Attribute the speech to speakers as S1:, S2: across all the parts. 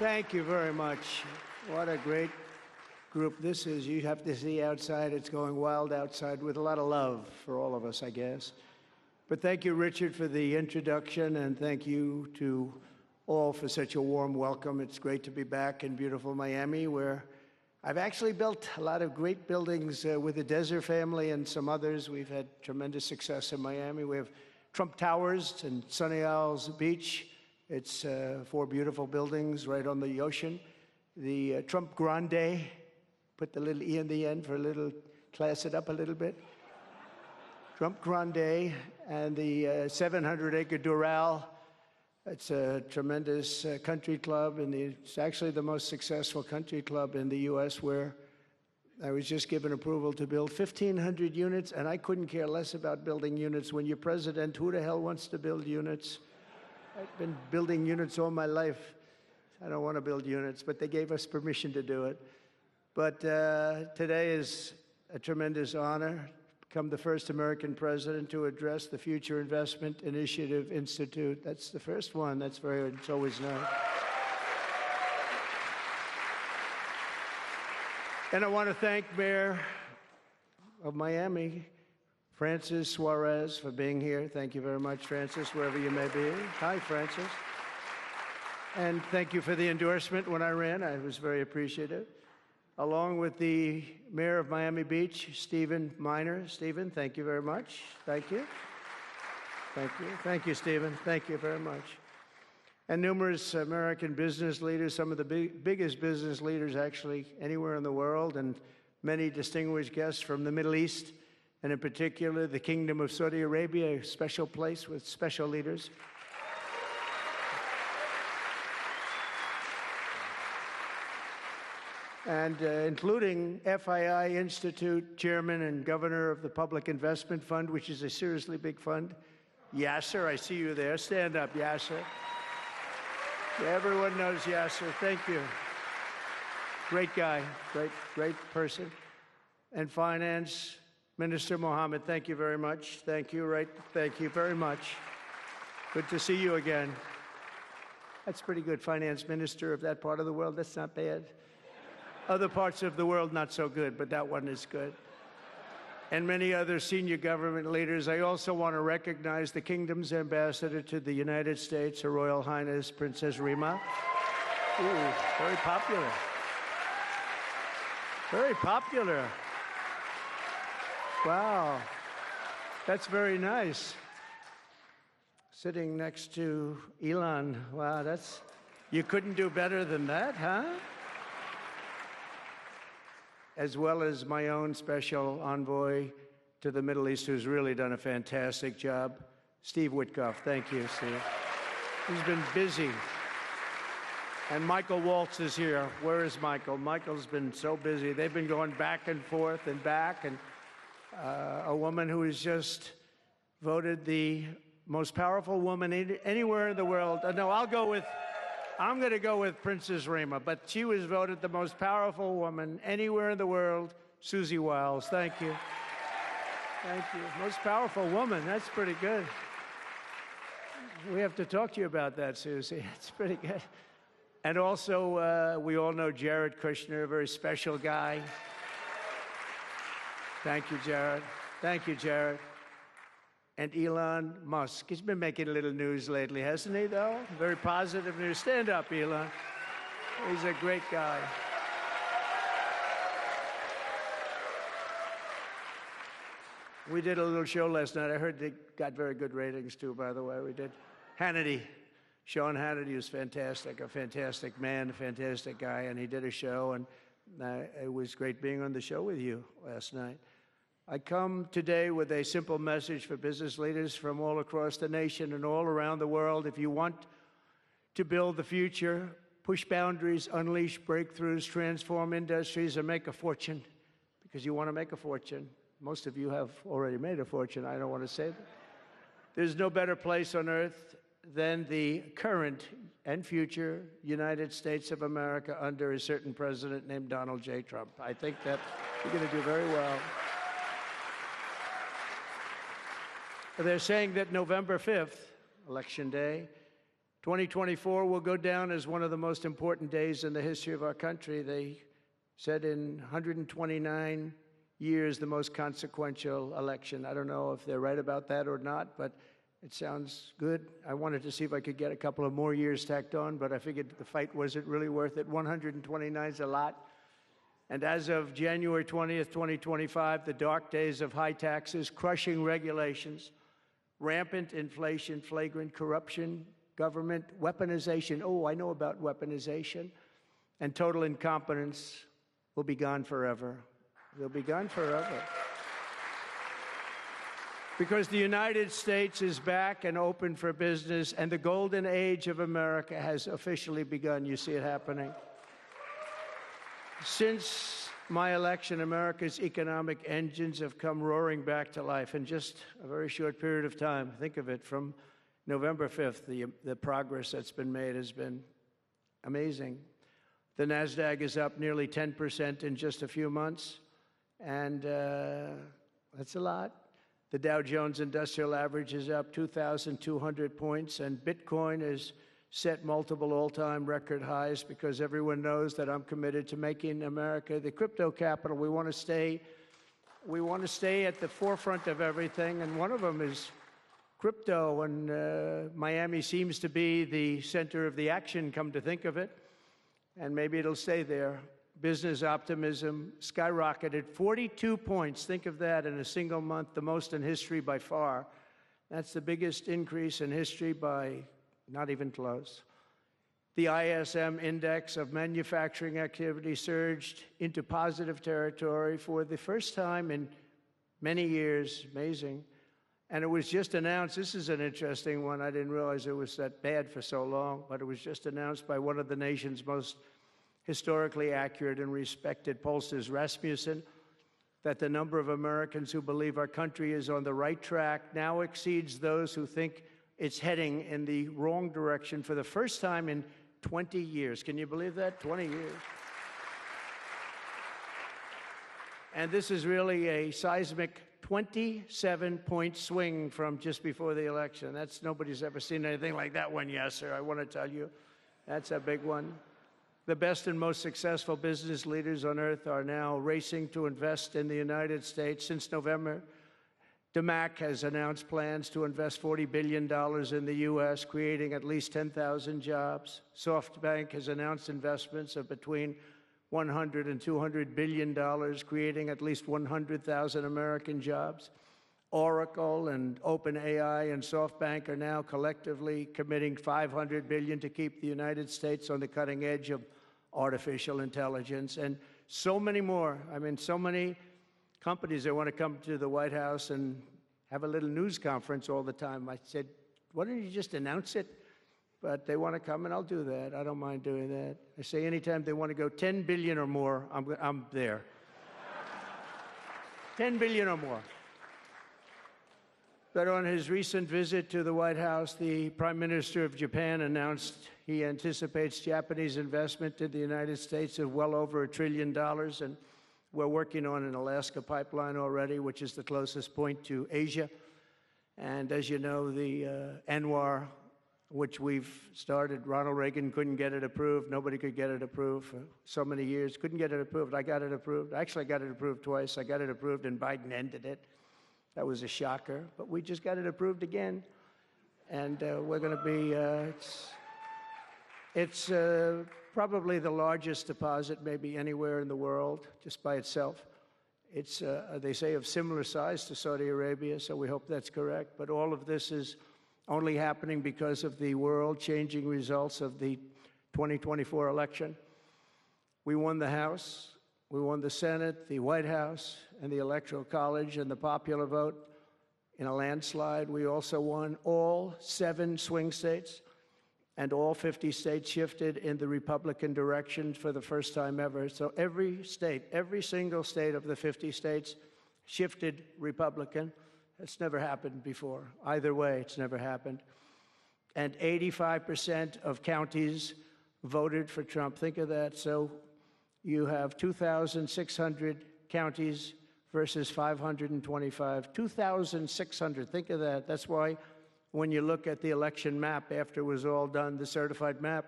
S1: Thank you very much. What a great group this is. You have to see outside. It's going wild outside with a lot of love for all of us, I guess. But thank you, Richard, for the introduction, and thank you to all for such a warm welcome. It's great to be back in beautiful Miami, where I've actually built a lot of great buildings with the Desert family and some others. We've had tremendous success in Miami. We have Trump Towers and Sunny Isles Beach. It's 4 beautiful buildings right on the ocean. The Trump Grande, put the little E in the end for a little, class it up a little bit. Trump Grande and the 700-acre Doral. It's a tremendous country club, and it's actually the most successful country club in the U.S., where I was just given approval to build 1,500 units, and I couldn't care less about building units. When you're president, who the hell wants to build units? I've been building units all my life. I don't want to build units, but they gave us permission to do it. But today is a tremendous honor. Become the first American president to address the Future Investment Initiative Institute. That's the first one. That's very, it's always nice. And I want to thank Mayor of Miami, Francis Suarez, for being here. Thank you very much, Francis, wherever you may be. Hi, Francis. And thank you for the endorsement when I ran. I was very appreciative. Along with the Mayor of Miami Beach, Stephen Miner. Stephen, thank you very much. Thank you. Thank you. Thank you, Stephen. Thank you very much. And numerous American business leaders, some of the biggest business leaders actually anywhere in the world, and many distinguished guests from the Middle East, and in particular the Kingdom of Saudi Arabia, a special place with special leaders. And including FII Institute Chairman and Governor of the Public Investment Fund, which is a seriously big fund. Yasser, I see you there. Stand up, Yasser. Yeah, everyone knows Yasser. Thank you. Great guy, great person. And Finance Minister Mohammed, thank you very much. Thank you, thank you very much. Good to see you again. That's pretty good, Finance Minister of that part of the world. That's not bad. Other parts of the world, not so good, but that one is good. And many other senior government leaders. I also want to recognize the Kingdom's ambassador to the United States, Her Royal Highness Princess Rima. Ooh, very popular. Very popular. Wow, that's very nice. Sitting next to Elon. Wow, you couldn't do better than that, huh? As well as my own special envoy to the Middle East, who's really done a fantastic job, Steve Witkoff. Thank you, Steve. He's been busy. And Michael Waltz is here. Where is Michael? Michael's been so busy. They've been going back and forth and back, and a woman who is just voted the most powerful woman anywhere in the world. No, I'm going to go with Princess Rima, but she was voted the most powerful woman anywhere in the world, Susie Wiles. Thank you. Thank you. Most powerful woman. That's pretty good. We have to talk to you about that, Susie. It's pretty good. And also, we all know Jared Kushner, a very special guy. Thank you, Jared. Thank you, Jared. And Elon Musk. He's been making a little news lately, hasn't he, though? Very positive news. Stand up, Elon. He's a great guy. We did a little show last night. I heard they got very good ratings, too, by the way. We did. Hannity. Sean Hannity was fantastic, a fantastic man, a fantastic guy, and he did a show, and it was great being on the show with you last night. I come today with a simple message for business leaders from all across the nation and all around the world. If you want to build the future, push boundaries, unleash breakthroughs, transform industries, and make a fortune, because you want to make a fortune. Most of you have already made a fortune. I don't want to say that. There's no better place on earth than the current and future United States of America under a certain president named Donald J. Trump. I think that you're going to do very well. They're saying that November 5th, Election Day, 2024 will go down as one of the most important days in the history of our country. They said in 129 years, the most consequential election. I don't know if they're right about that or not, but it sounds good. I wanted to see if I could get a couple of more years tacked on, but I figured the fight wasn't really worth it. 129 is a lot. And as of January 20th, 2025, the dark days of high taxes, crushing regulations, rampant inflation, flagrant corruption, government weaponization, oh, I know about weaponization, and total incompetence will be gone forever. They'll be gone forever. Because the United States is back and open for business, and the golden age of America has officially begun. You see it happening. Since my election, America's economic engines have come roaring back to life in just a very short period of time. Think of it, from November 5th, the progress that's been made has been amazing. The NASDAQ is up nearly 10% in just a few months, and that's a lot. The Dow Jones Industrial Average is up 2,200 points, and Bitcoin has set multiple all-time record highs because everyone knows that I'm committed to making America the crypto capital. We want to stay at the forefront of everything, and one of them is crypto, and Miami seems to be the center of the action, come to think of it, and maybe it'll stay there. Business optimism skyrocketed 42 points. Think of that in a single month, the most in history by far. That's the biggest increase in history by not even close. The ISM index of manufacturing activity surged into positive territory for the first time in many years. Amazing. And it was just announced, this is an interesting one, I didn't realize it was that bad for so long, but it was just announced by one of the nation's most historically accurate and respected pollsters, Rasmussen, that the number of Americans who believe our country is on the right track now exceeds those who think it's heading in the wrong direction for the first time in 20 years. Can you believe that? 20 years. And this is really a seismic 27-point swing from just before the election. Nobody's ever seen anything like that one, yes, sir. I want to tell you, that's a big one. The best and most successful business leaders on earth are now racing to invest in the United States. Since November, DMAC has announced plans to invest $40 billion in the U.S., creating at least 10,000 jobs. SoftBank has announced investments of between $100 and $200 billion, creating at least 100,000 American jobs. Oracle and OpenAI and SoftBank are now collectively committing $500 billion to keep the United States on the cutting edge of artificial intelligence, and so many more. I mean, so many companies that want to come to the White House and have a little news conference all the time. I said, why don't you just announce it? But they want to come, and I'll do that. I don't mind doing that. I say anytime they want to go 10 billion or more, I'm there. 10 billion or more. But on his recent visit to the White House, the Prime Minister of Japan announced he anticipates Japanese investment in the United States of well over $1 trillion, and we're working on an Alaska pipeline already, which is the closest point to Asia. And as you know, the ANWR, which we've started, Ronald Reagan couldn't get it approved. Nobody could get it approved for so many years. Couldn't get it approved. I got it approved. Actually, I got it approved twice. I got it approved, and Biden ended it. That was a shocker, but we just got it approved again. And we're going to be, it's probably the largest deposit maybe anywhere in the world, just by itself. It's, they say, of similar size to Saudi Arabia, so we hope that's correct. But all of this is only happening because of the world-changing results of the 2024 election. We won the House. We won the Senate, the White House, and the Electoral College, and the popular vote in a landslide. We also won all 7 swing states, and all 50 states shifted in the Republican direction for the first time ever. So every state, every single state of the 50 states shifted Republican. It's never happened before. Either way, it's never happened. And 85% of counties voted for Trump. Think of that. So you have 2,600 counties versus 525. 2,600. Think of that. That's why When you look at the election map after it was all done, the certified map,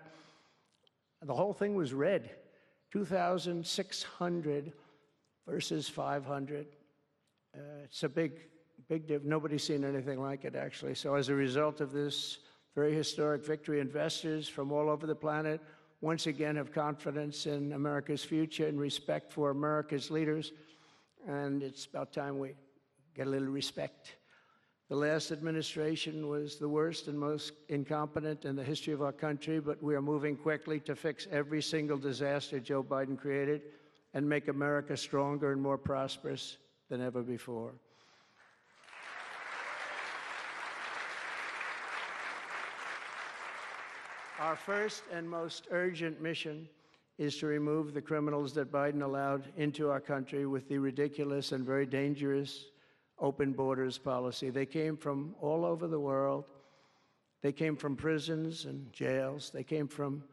S1: the whole thing was red. 2,600 versus 500. It's a big difference. Nobody's seen anything like it, actually. So as a result of this very historic victory, investors from all over the planet once again have confidence in America's future and respect for America's leaders. And it's about time we get a little respect. The last administration was the worst and most incompetent in the history of our country, but we are moving quickly to fix every single disaster Joe Biden created and make America stronger and more prosperous than ever before. Our first and most urgent mission is to remove the criminals that Biden allowed into our country with the ridiculous and very dangerous open borders policy. They came from all over the world. They came from prisons and jails. They came from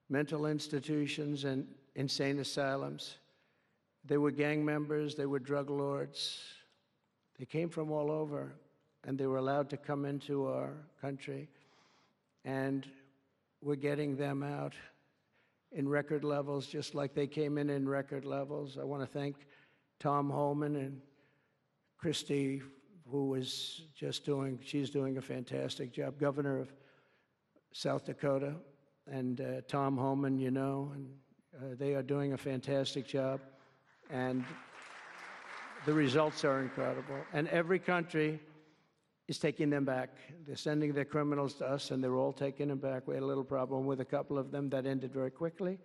S1: mental institutions and insane asylums. They were gang members. They were drug lords. They came from all over, and they were allowed to come into our country. And we're getting them out in record levels, just like they came in record levels. I want to thank Tom Homan and Christie, who was she's doing a fantastic job, governor of South Dakota, and Tom Homan, you know, and they are doing a fantastic job, and the results are incredible. And every country is taking them back. They're sending their criminals to us, and they're all taking them back. We had a little problem with a couple of them that ended very quickly.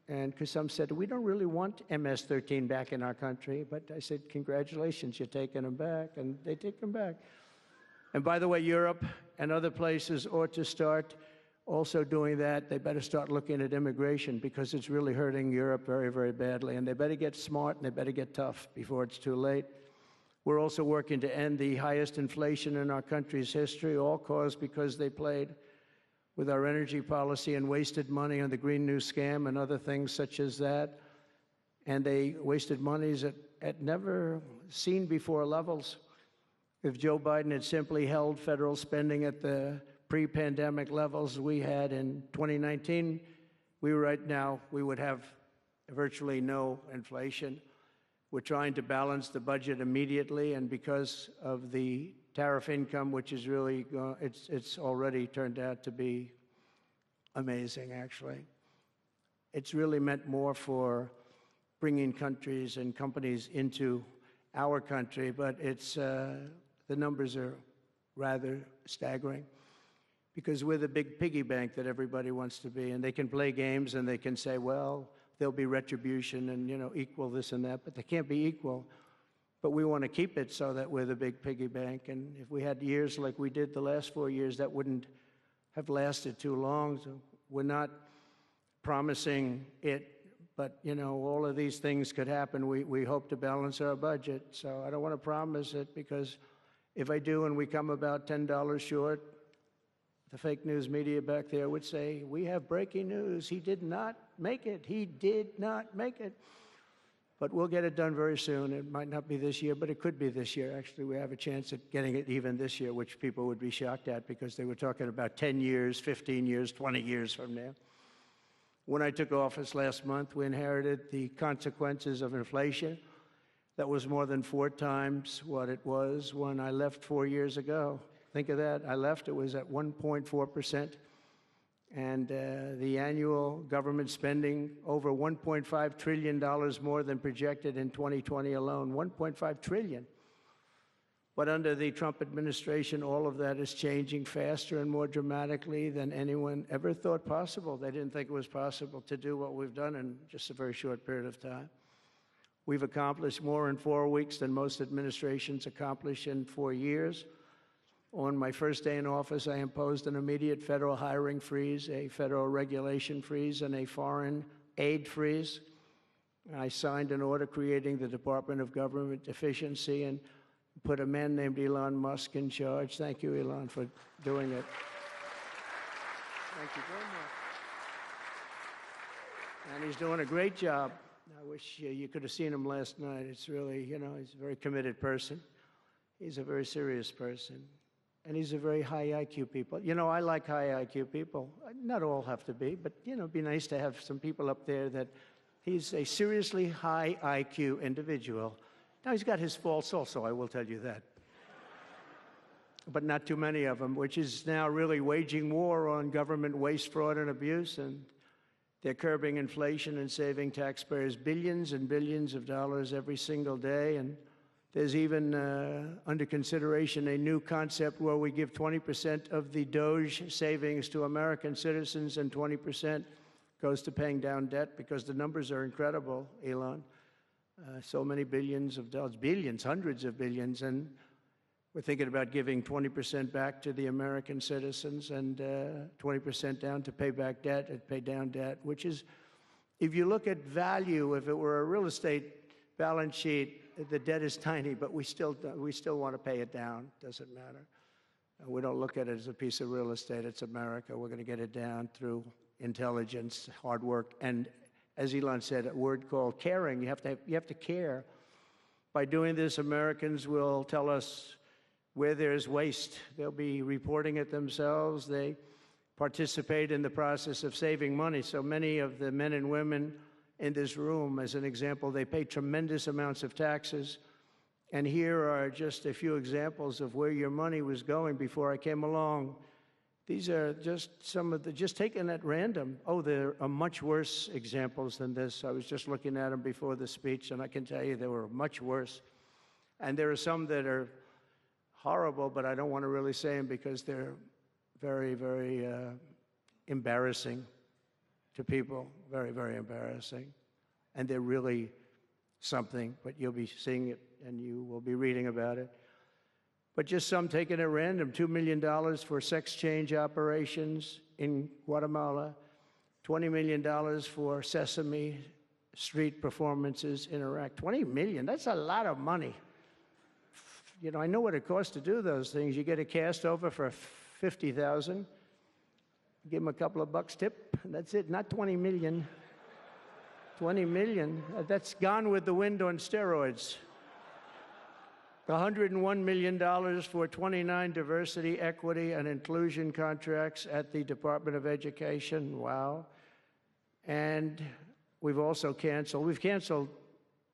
S1: And because some said, we don't really want MS-13 back in our country. But I said, congratulations, you're taking them back. And they take them back. And by the way, Europe and other places ought to start also doing that. They better start looking at immigration, because it's really hurting Europe very, very badly. And they better get smart, and they better get tough before it's too late. We're also working to end the highest inflation in our country's history, all caused because they played with our energy policy and wasted money on the Green New scam and other things such as that. And they wasted monies at never seen before levels. If Joe Biden had simply held federal spending at the pre-pandemic levels we had in 2019, right now we would have virtually no inflation. We're trying to balance the budget immediately, and because of the tariff income, which is really, it's already turned out to be amazing, actually. It's really meant more for bringing countries and companies into our country, but it's, the numbers are rather staggering, because we're the big piggy bank that everybody wants to be, and they can play games and they can say, well, there'll be retribution and, you know, equal this and that, but they can't be equal. But we want to keep it so that we're the big piggy bank. And if we had years like we did the last 4 years, that wouldn't have lasted too long. So we're not promising it, but, you know, all of these things could happen. We hope to balance our budget. So I don't want to promise it, because if I do and we come about $10 short, the fake news media back there would say, we have breaking news. He did not make it. He did not make it. But we'll get it done very soon. It might not be this year, but it could be this year. Actually, we have a chance at getting it even this year, which people would be shocked at, because they were talking about 10 years, 15 years, 20 years from now. When I took office last month, we inherited the consequences of inflation. That was more than 4 times what it was when I left 4 years ago. Think of that. I left, it was at 1.4%. And the annual government spending over $1.5 trillion more than projected in 2020 alone. $1.5 trillion. But under the Trump administration, all of that is changing faster and more dramatically than anyone ever thought possible. They didn't think it was possible to do what we've done in just a very short period of time. We've accomplished more in 4 weeks than most administrations accomplish in 4 years. On my first day in office, I imposed an immediate federal hiring freeze, a federal regulation freeze, and a foreign aid freeze. I signed an order creating the Department of Government Efficiency and put a man named Elon Musk in charge. Thank you, Elon, for doing it. Thank you very much. And he's doing a great job. I wish you could have seen him last night. It's really, you know, he's a very committed person. He's a very serious person. and he's a very high IQ people. You know, I like high IQ people. Not all have to be, but, you know, it'd be nice to have some people up there that he's a seriously high IQ individual. Now, he's got his faults also, I will tell you that. But not too many of them, which is now really waging war on government waste, fraud, and abuse. And they're curbing inflation and saving taxpayers billions and billions of dollars every single day. And there's even under consideration a new concept where we give 20% of the Doge savings to American citizens and 20% goes to paying down debt, because the numbers are incredible, Elon. So many billions of dollars, billions, hundreds of billions. And we're thinking about giving 20% back to the American citizens and 20% down to pay back debt and pay down debt, which is, if you look at value, if it were a real estate balance sheet, the debt is tiny, but we still want to pay it down. Doesn't matter. We don't look at it as a piece of real estate. It's America. We're going to get it down through intelligence, hard work, and, as Elon said, a word called caring. You have to care. By doing this, Americans will tell us where there's waste. They'll be reporting it themselves. They participate in the process of saving money. So many of the men and women in this room, as an example, they pay tremendous amounts of taxes. And here are just a few examples of where your money was going before I came along. These are just some of the, just taken at random. Oh, there are much worse examples than this. I was just looking at them before the speech, and I can tell you they were much worse. And there are some that are horrible, but I don't want to really say them because they're very, very embarrassing to people. Very, very embarrassing. And they're really something, but you'll be seeing it and you will be reading about it. But just some taken at random: $2 million for sex change operations in Guatemala, $20 million for Sesame Street performances in Iraq. $20 million, that's a lot of money. You know, I know what it costs to do those things. You get a cast over for $50,000, give them a couple of bucks tip, and that's it. Not 20 million. 20 million, that's Gone with the Wind on steroids. $101 million for 29 diversity, equity, and inclusion contracts at the Department of Education. Wow. And we've canceled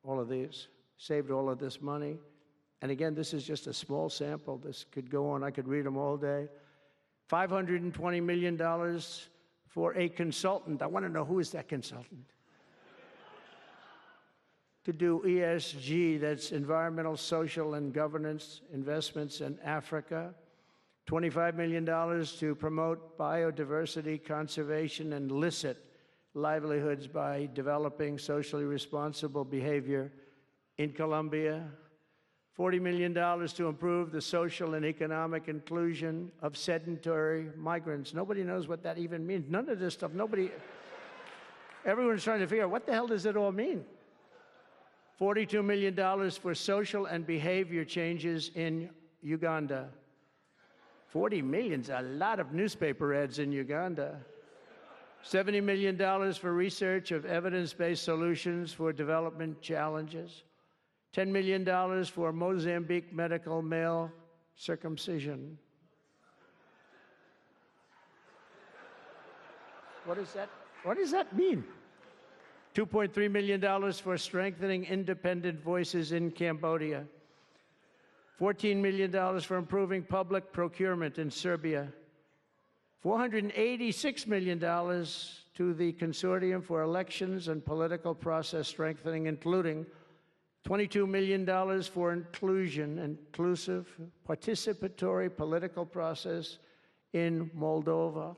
S1: all of these, saved all of this money. And again, this is just a small sample. This could go on. I could read them all day. $520 million for a consultant. I want to know, who is that consultant? To do ESG, that's environmental, social, and governance investments in Africa. $25 million to promote biodiversity, conservation, and illicit livelihoods by developing socially responsible behavior in Colombia. $40 million to improve the social and economic inclusion of sedentary migrants. Nobody knows what that even means. None of this stuff, everyone's trying to figure out, what the hell does it all mean? $42 million for social and behavior changes in Uganda. 40 million's a lot of newspaper ads in Uganda. $70 million for research of evidence-based solutions for development challenges. $10 million for Mozambique medical male circumcision. What does that mean? $2.3 million for strengthening independent voices in Cambodia. $14 million for improving public procurement in Serbia. $486 million to the Consortium for Elections and Political Process Strengthening, including $22 million for inclusive, participatory political process in Moldova,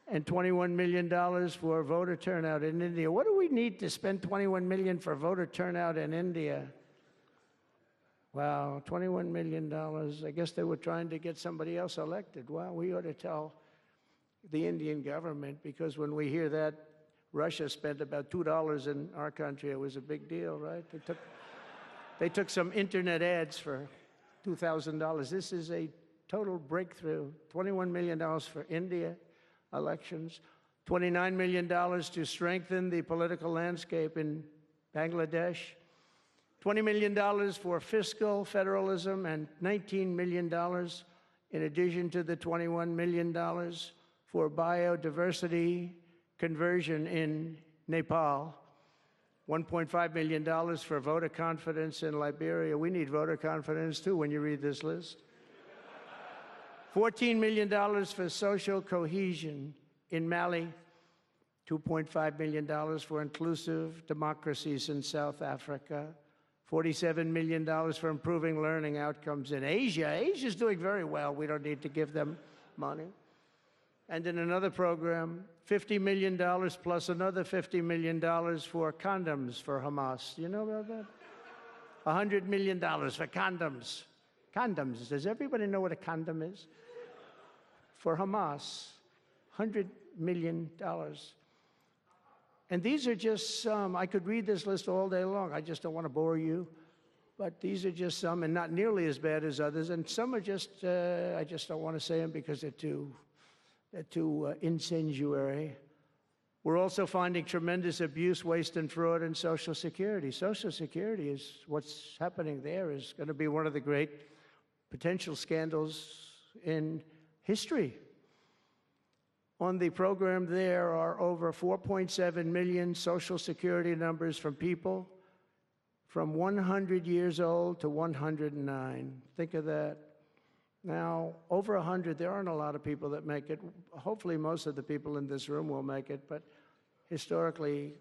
S1: and $21 million for voter turnout in India. What do we need to spend $21 million for voter turnout in India? Wow, $21 million. I guess they were trying to get somebody else elected. Well, we ought to tell the Indian government, because when we hear that Russia spent about $2 in our country, it was a big deal, right? They took some internet ads for $2,000. This is a total breakthrough. $21 million for India elections. $29 million to strengthen the political landscape in Bangladesh. $20 million for fiscal federalism, and $19 million in addition to the $21 million for biodiversity conversion in Nepal, $1.5 million for voter confidence in Liberia. We need voter confidence, too, when you read this list. $14 million for social cohesion in Mali, $2.5 million for inclusive democracies in South Africa, $47 million for improving learning outcomes in Asia. Asia's doing very well. We don't need to give them money. And in another program, $50 million plus another $50 million for condoms for Hamas. Do you know about that? $100 million for condoms. Condoms. Does everybody know what a condom is? For Hamas, $100 million. And these are just some. I could read this list all day long. I just don't want to bore you. But these are just some, and not nearly as bad as others. And some are just, I just don't want to say them because they're too incendiary. We're also finding tremendous abuse, waste, and fraud in Social Security. Social Security is, what's happening there is going to be one of the great potential scandals in history. On the program, there are over 4.7 million Social Security numbers from people from 100 years old to 109. Think of that. Now, over 100, there aren't a lot of people that make it. Hopefully, most of the people in this room will make it, but historically,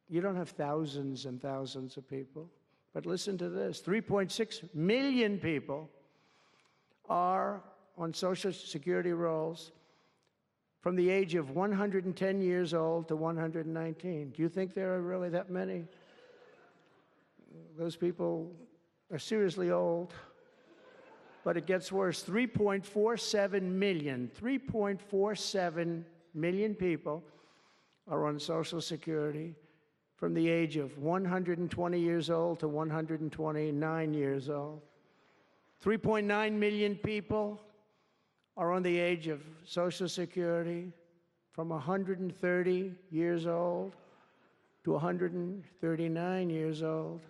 S1: you don't have thousands and thousands of people. But listen to this, 3.6 million people are on Social Security rolls from the age of 110 years old to 119. Do you think there are really that many? Those people are seriously old. But it gets worse. 3.47 million people are on Social Security from the age of 120 years old to 129 years old. 3.9 million people are on the age of Social Security from 130 years old to 139 years old.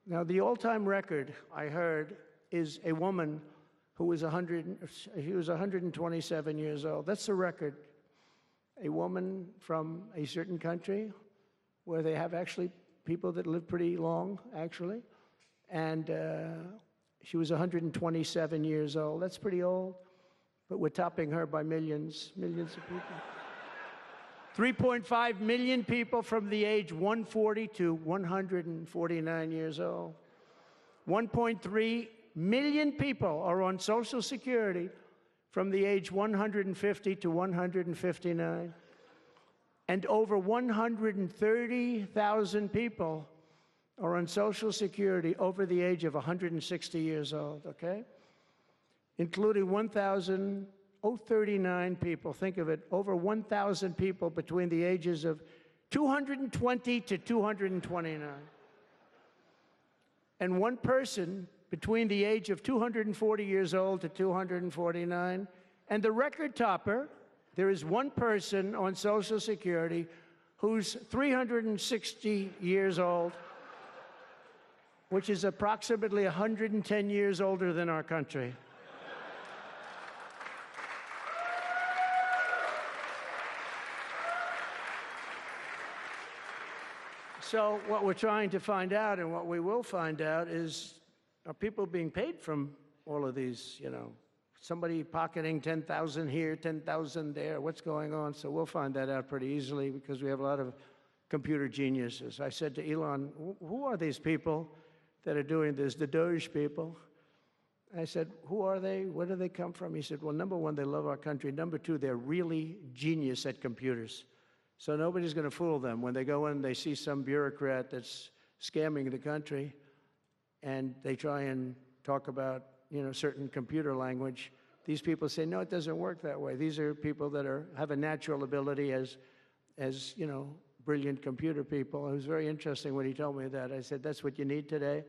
S1: Now, the all-time record, I heard, is a woman who was 127 years old. That's the record. A woman from a certain country where they have actually people that live pretty long, actually. And she was 127 years old. That's pretty old. But we're topping her by millions of people. 3.5 million people from the age 140 to 149 years old. 1.3 million people are on Social Security from the age 150 to 159. And over 130,000 people are on Social Security over the age of 160 years old, okay? Including 1,039 people. Think of it, over 1,000 people between the ages of 220 to 229. And one person between the age of 240 years old to 249. And the record topper, there is one person on Social Security who's 360 years old, which is approximately 110 years older than our country. So what we're trying to find out, and what we will find out, is are people being paid from all of these, you know, somebody pocketing 10,000 here, 10,000 there, what's going on? So we'll find that out pretty easily because we have a lot of computer geniuses. I said to Elon, who are these people that are doing this, the Doge people? I said, who are they? Where do they come from? He said, well, number one, they love our country. Number two, they're really genius at computers. So nobody's going to fool them. When they go in, they see some bureaucrat that's scamming the country, and they try and talk about, you know, certain computer language. These people say, no, it doesn't work that way. These are people that have a natural ability as you know, brilliant computer people. It was very interesting when he told me that. I said, that's what you need today.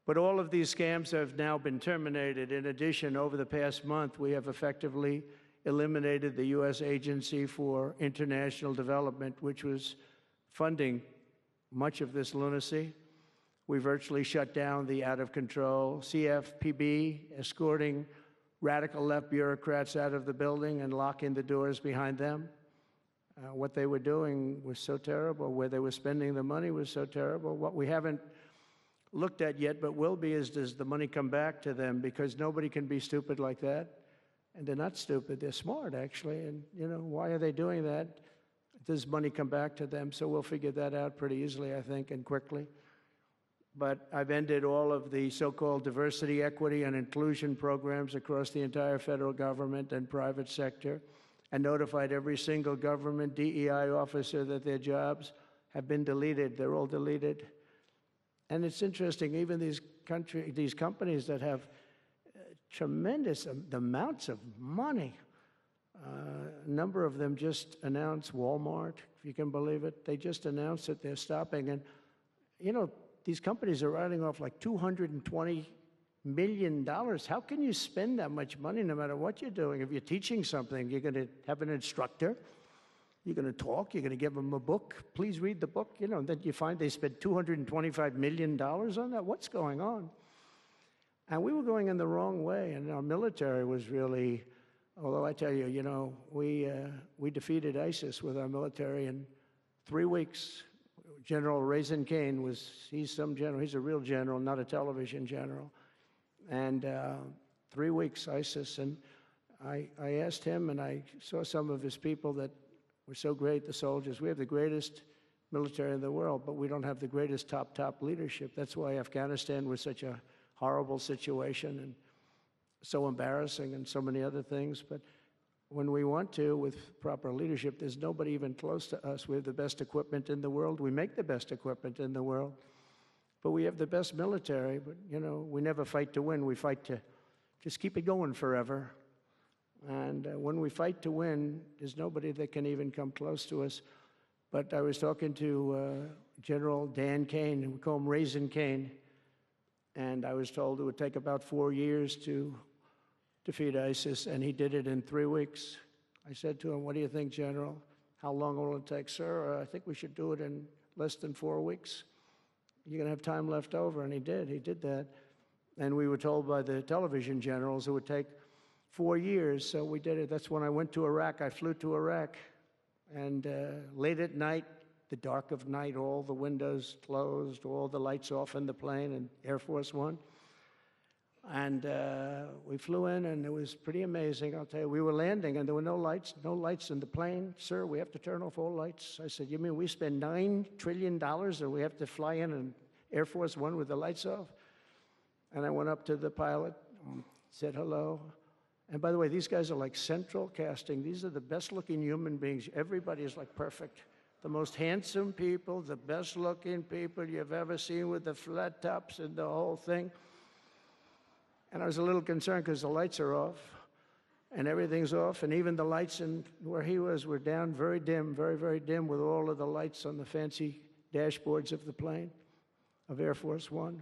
S1: But all of these scams have now been terminated. In addition, over the past month, we have effectively eliminated the U.S. Agency for International Development, which was funding much of this lunacy. We virtually shut down the out-of-control CFPB, escorting radical left bureaucrats out of the building and locking the doors behind them. What they were doing was so terrible. Where they were spending the money was so terrible. What we haven't looked at yet, but will be, is does the money come back to them? Because nobody can be stupid like that. And they're not stupid. They're smart, actually. And, you know, why are they doing that? Does money come back to them? So we'll figure that out pretty easily, I think, and quickly. But I've ended all of the so-called diversity, equity, and inclusion programs across the entire federal government and private sector, and notified every single government DEI officer that their jobs have been deleted. They're all deleted. And it's interesting, even these companies that have tremendous amounts of money, a number of them just announced, Walmart, if you can believe it, they just announced that they're stopping. And, you know, these companies are writing off like $220 million. How can you spend that much money no matter what you're doing? If you're teaching something, you're going to have an instructor, you're going to talk, you're going to give them a book. Please read the book. You know, then you find they spent $225 million on that. What's going on? And we were going in the wrong way, and our military was really, although I tell you, you know, we defeated ISIS with our military in 3 weeks. General Raisin Kane he's some general, he's a real general, not a television general. And 3 weeks, ISIS, and I asked him, and I saw some of his people that were so great, the soldiers. We have the greatest military in the world, but we don't have the greatest top leadership. That's why Afghanistan was such a horrible situation and so embarrassing and so many other things. But when we want to, with proper leadership, there's nobody even close to us. We have the best equipment in the world. We make the best equipment in the world. But we have the best military. But, you know, we never fight to win. We fight to just keep it going forever. And when we fight to win, there's nobody that can even come close to us. But I was talking to General Dan Kane, we call him Raisin Kane, and I was told it would take about 4 years to defeat ISIS, and he did it in 3 weeks. I said to him, "What do you think, General? How long will it take?" "Sir, I think we should do it in less than 4 weeks. You're going to have time left over." And he did that. And we were told by the television generals it would take 4 years, so we did it. That's when I went to Iraq. I flew to Iraq, and late at night, the dark of night, all the windows closed, all the lights off in the plane, in Air Force One. And we flew in, and it was pretty amazing. I'll tell you, we were landing, and there were no lights in the plane. "Sir, we have to turn off all lights." I said, "You mean we spend $9 trillion and we have to fly in an Air Force One with the lights off?" And I went up to the pilot, said hello. And by the way, these guys are like central casting. These are the best-looking human beings. Everybody is like perfect. The most handsome people, the best-looking people you've ever seen with the flat tops and the whole thing. And I was a little concerned because the lights are off, and everything's off, and even the lights in where he was were down, very dim, very, very dim, with all of the lights on the fancy dashboards of the plane, of Air Force One.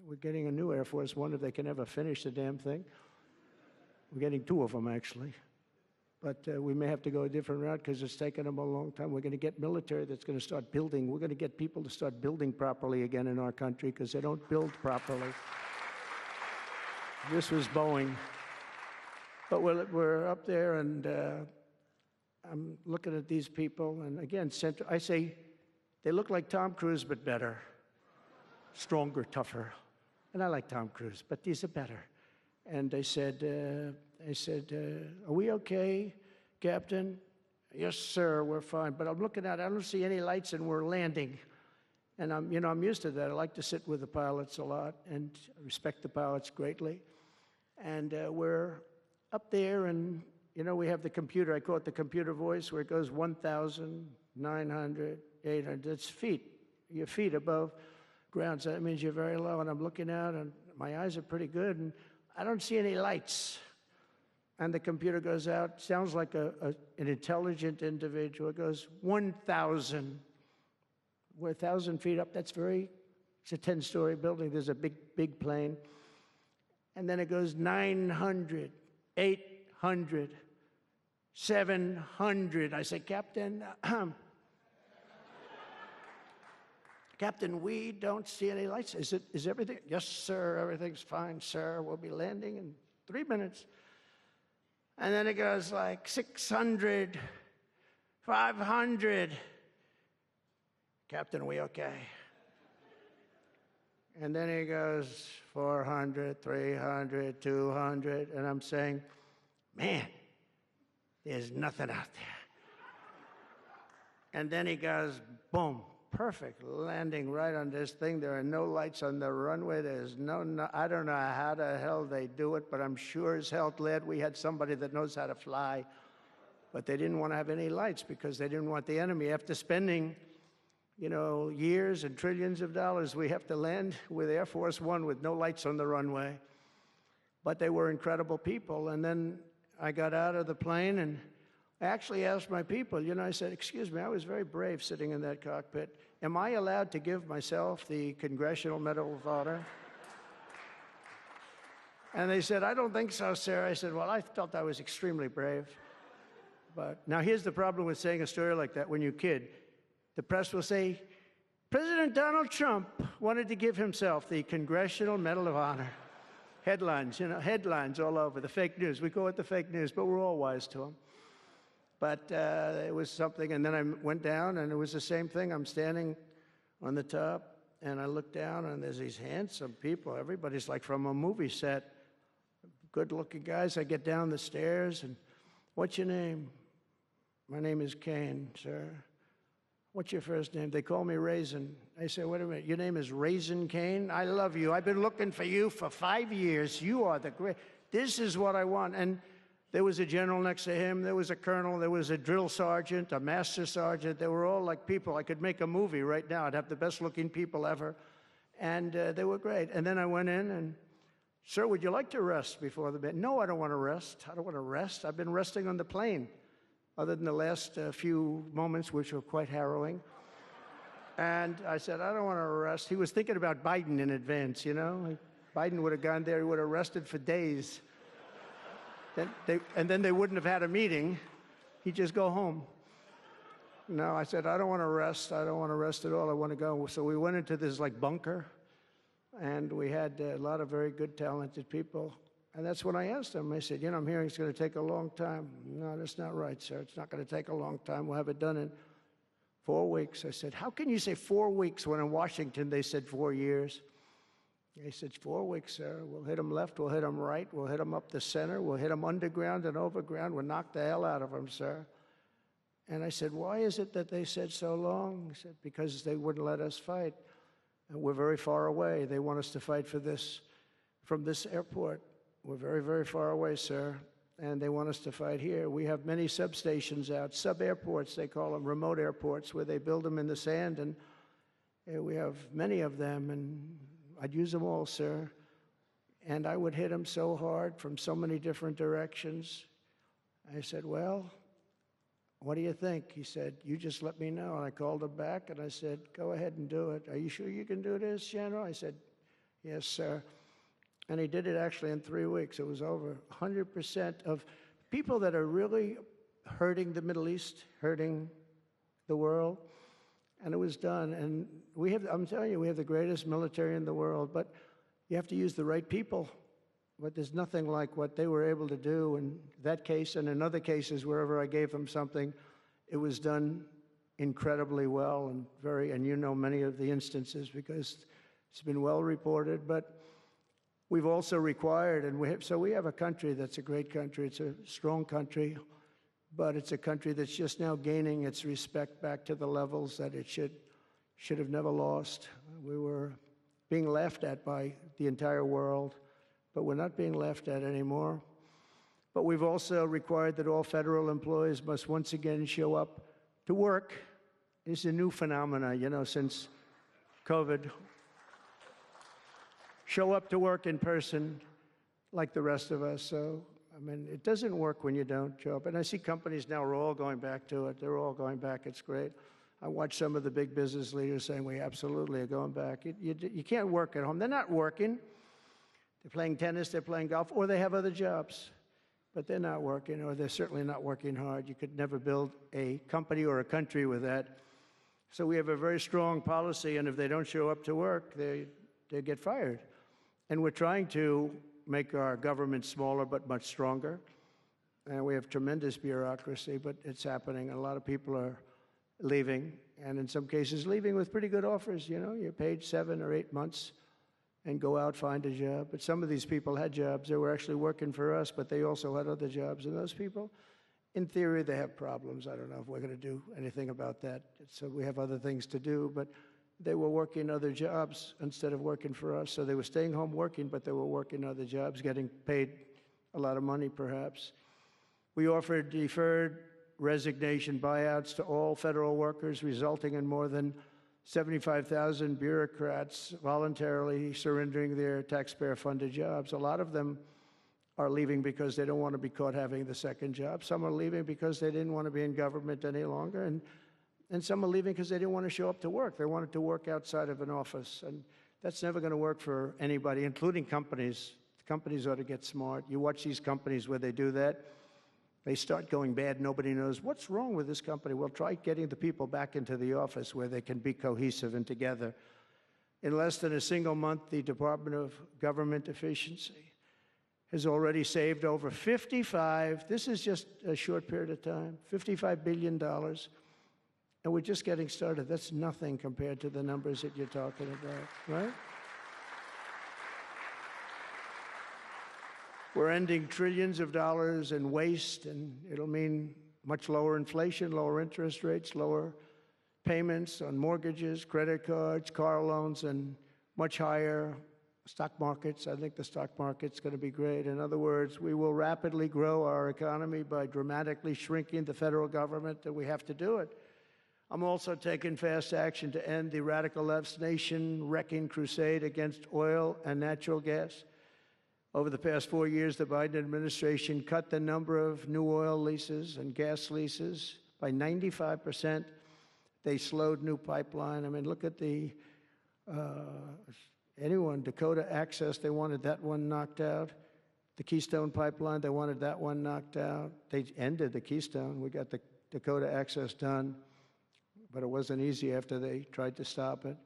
S1: We're getting a new Air Force One if they can ever finish the damn thing. We're getting 2 of them, actually. But we may have to go a different route because it's taken them a long time. We're going to get military that's going to start building. We're going to get people to start building properly again in our country because they don't build properly. This was Boeing. But we're up there, and I'm looking at these people. And again, I say they look like Tom Cruise, but better. Stronger, tougher. And I like Tom Cruise, but these are better. And they said, "Are we okay, Captain?" "Yes, sir, we're fine." But I'm looking out, I don't see any lights, and we're landing. And I'm used to that. I like to sit with the pilots a lot and respect the pilots greatly. And we're up there, and we have the computer. I call it the computer voice, where it goes 1,900, 800. It's feet. Your feet above ground. So that means you're very low. And I'm looking out, and my eyes are pretty good, and I don't see any lights. And the computer goes out. Sounds like an intelligent individual. It goes 1,000. We're 1,000 feet up. It's a 10-story building. There's a big plane. And then it goes 900, 800, 700. I say, "Captain, Captain, we don't see any lights. Is everything?" "Yes, sir, everything's fine, sir. We'll be landing in 3 minutes." And then it goes like 600, 500. Captain, are we okay? And then he goes 400, 300, 200, and I'm saying, man, there's nothing out there. And then he goes, boom, perfect landing right on this thing. There are no lights on the runway. There's no, I don't know how the hell they do it, but I'm sure as hell glad we had somebody that knows how to fly. But they didn't want to have any lights because they didn't want the enemy. After spending, you know, years and trillions of dollars, we have to land with Air Force One with no lights on the runway. But they were incredible people. And then I got out of the plane and I actually asked my people, you know, I said, excuse me, I was very brave sitting in that cockpit. Am I allowed to give myself the Congressional Medal of Honor? And they said, I don't think so, sir. I said, well, I felt I was extremely brave. But now here's the problem with saying a story like that when you kid. The press will say, President Donald Trump wanted to give himself the Congressional Medal of Honor. Headlines, you know, headlines all over, the fake news. We call it the fake news, but we're all wise to them. But it was something, and then I went down, and it was the same thing. I'm standing on the top, and I look down, and there's these handsome people. Everybody's like from a movie set. Good-looking guys. I get down the stairs, and what's your name? My name is Kane, sir. What's your first name? They call me Raisin. I say, wait a minute, your name is Raisin Kane? I love you. I've been looking for you for 5 years. You are the great. This is what I want. And there was a general next to him. There was a colonel. There was a drill sergeant, a master sergeant. They were all like people. I could make a movie right now. I'd have the best-looking people ever. And they were great. And then I went in and, sir, would you like to rest before the bed? No, I don't want to rest. I don't want to rest. I've been resting on the plane, other than the last few moments, which were quite harrowing. And I said, I don't want to rest. He was thinking about Biden in advance, you know. Biden would have gone there. He would have rested for days. And then they wouldn't have had a meeting. He'd just go home. No, I said, I don't want to rest. I don't want to rest at all. I want to go. So we went into this, like, bunker, and we had a lot of very good, talented people. And that's when I asked him. I said, you know, I'm hearing it's going to take a long time. No, that's not right, sir. It's not going to take a long time. We'll have it done in 4 weeks. I said, how can you say 4 weeks when in Washington they said 4 years? He said, 4 weeks, sir. We'll hit them left. We'll hit them right. We'll hit them up the center. We'll hit them underground and overground. We'll knock the hell out of them, sir. And I said, why is it that they said so long? He said, because they wouldn't let us fight. And we're very far away. They want us to fight for this, from this airport. We're very, very far away, sir, and they want us to fight here. We have many substations out, sub-airports, they call them, remote airports, where they build them in the sand, and we have many of them, and I'd use them all, sir. And I would hit them so hard from so many different directions. I said, well, what do you think? He said, you just let me know. And I called him back, and I said, go ahead and do it. Are you sure you can do this, General? I said, yes, sir. And he did it actually in 3 weeks. It was over 100% of people that are really hurting the Middle East, hurting the world. And it was done. And we have, I'm telling you, we have the greatest military in the world, but you have to use the right people. But there's nothing like what they were able to do in that case and in other cases wherever I gave them something. It was done incredibly well and you know many of the instances because it's been well reported. But we've also required, and so we have a country that's a great country. It's a strong country, but it's a country that's just now gaining its respect back to the levels that it should have never lost. We were being laughed at by the entire world, but we're not being laughed at anymore. But we've also required that all federal employees must once again show up to work. It's a new phenomena, you know, since COVID. Show up to work in person like the rest of us. So, I mean, it doesn't work when you don't show up. And I see companies now are all going back to it. They're all going back. It's great. I watch some of the big business leaders saying, we absolutely are going back. You can't work at home. They're not working. They're playing tennis, they're playing golf, or they have other jobs. But they're not working, or they're certainly not working hard. You could never build a company or a country with that. So we have a very strong policy, and if they don't show up to work, they get fired. And we're trying to make our government smaller but much stronger. and we have tremendous bureaucracy, but it's happening. A lot of people are leaving, and in some cases leaving with pretty good offers. You know, you're paid 7 or 8 months and go out, find a job. But some of these people had jobs. They were actually working for us, but they also had other jobs. And those people, in theory, they have problems. I don't know if we're going to do anything about that. So we have other things to do, but they were working other jobs instead of working for us. So they were staying home working, but they were working other jobs, getting paid a lot of money, perhaps. We offered deferred resignation buyouts to all federal workers, resulting in more than 75,000 bureaucrats voluntarily surrendering their taxpayer-funded jobs. A lot of them are leaving because they don't want to be caught having the second job. Some are leaving because they didn't want to be in government any longer. And some are leaving because they didn't want to show up to work. They wanted to work outside of an office. And that's never going to work for anybody, including companies. Companies ought to get smart. You watch these companies where they do that. They start going bad. Nobody knows what's wrong with this company. Well, try getting the people back into the office where they can be cohesive and together. In less than a single month, the Department of Government Efficiency has already saved over this is just a short period of time, $55 billion. And we're just getting started. That's nothing compared to the numbers that you're talking about, right? We're ending trillions of dollars in waste, and it'll mean much lower inflation, lower interest rates, lower payments on mortgages, credit cards, car loans, and much higher stock markets. I think the stock market's going to be great. In other words, we will rapidly grow our economy by dramatically shrinking the federal government, and we have to do it. I'm also taking fast action to end the radical left's nation-wrecking crusade against oil and natural gas. Over the past 4 years, the Biden administration cut the number of new oil leases and gas leases by 95%. They slowed new pipeline. I mean, look at Dakota Access, they wanted that one knocked out. The Keystone Pipeline, they wanted that one knocked out. They ended the Keystone. We got the Dakota Access done, but it wasn't easy after they tried to stop it.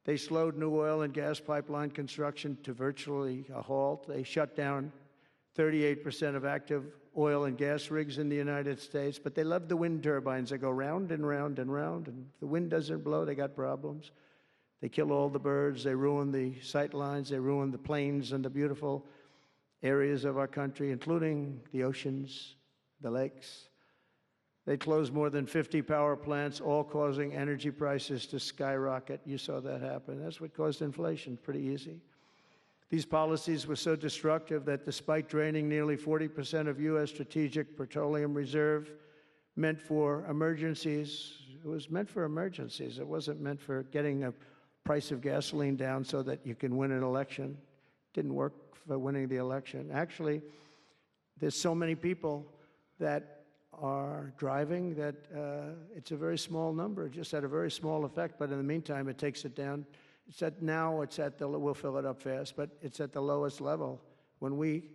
S1: They slowed new oil and gas pipeline construction to virtually a halt. They shut down 38% of active oil and gas rigs in the United States, but they love the wind turbines. They go round and round and round, and if the wind doesn't blow, they got problems. They kill all the birds. They ruin the sight lines. They ruin the plains and the beautiful areas of our country, including the oceans, the lakes. They closed more than 50 power plants, all causing energy prices to skyrocket. You saw that happen. That's what caused inflation. Pretty easy. These policies were so destructive that despite draining nearly 40% of U.S. strategic petroleum reserve meant for emergencies, it was meant for emergencies. It wasn't meant for getting a price of gasoline down so that you can win an election. It didn't work for winning the election. Actually, there's so many people that are driving that it's a very small number. It just had a very small effect, but in the meantime, it takes it down. We'll fill it up fast, but it's at the lowest level. When we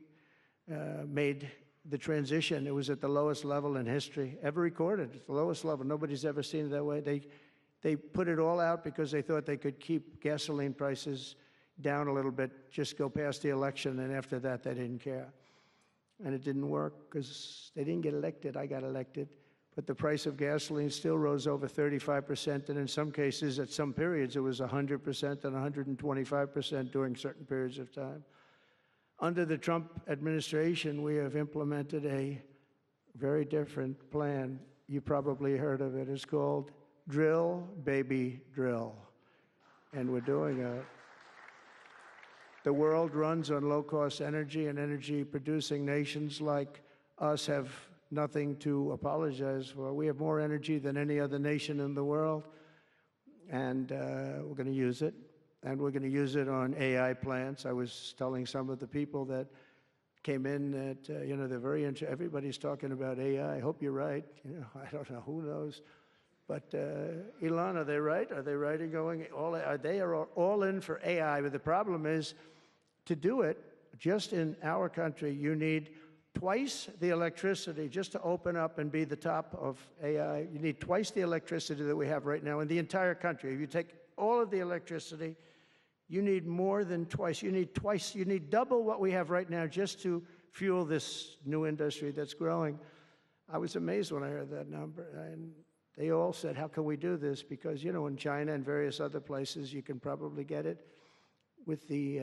S1: made the transition, it was at the lowest level in history, ever recorded. It's the lowest level. Nobody's ever seen it that way. They put it all out because they thought they could keep gasoline prices down a little bit, just go past the election, and after that, they didn't care. And it didn't work because they didn't get elected. I got elected. But the price of gasoline still rose over 35%, and in some cases, at some periods, it was 100% and 125% during certain periods of time. Under the Trump administration, we have implemented a very different plan. You probably heard of it. It's called Drill, Baby, Drill. And we're doing it. The world runs on low-cost energy, and energy-producing nations like us have nothing to apologize for. We have more energy than any other nation in the world, and we're going to use it. And we're going to use it on AI plants. I was telling some of the people that came in that, they're very interested. Everybody's talking about AI. I hope you're right. I don't know. Who knows? But Elon, are they right? Are they right in going all? They are all in for AI. But the problem is, to do it, just in our country, you need twice the electricity just to open up and be the top of AI. You need twice the electricity that we have right now in the entire country. If you take all of the electricity, you need more than twice. You need double what we have right now just to fuel this new industry that's growing. I was amazed when I heard that number. And they all said, how can we do this? Because, you know, in China and various other places, you can probably get it with the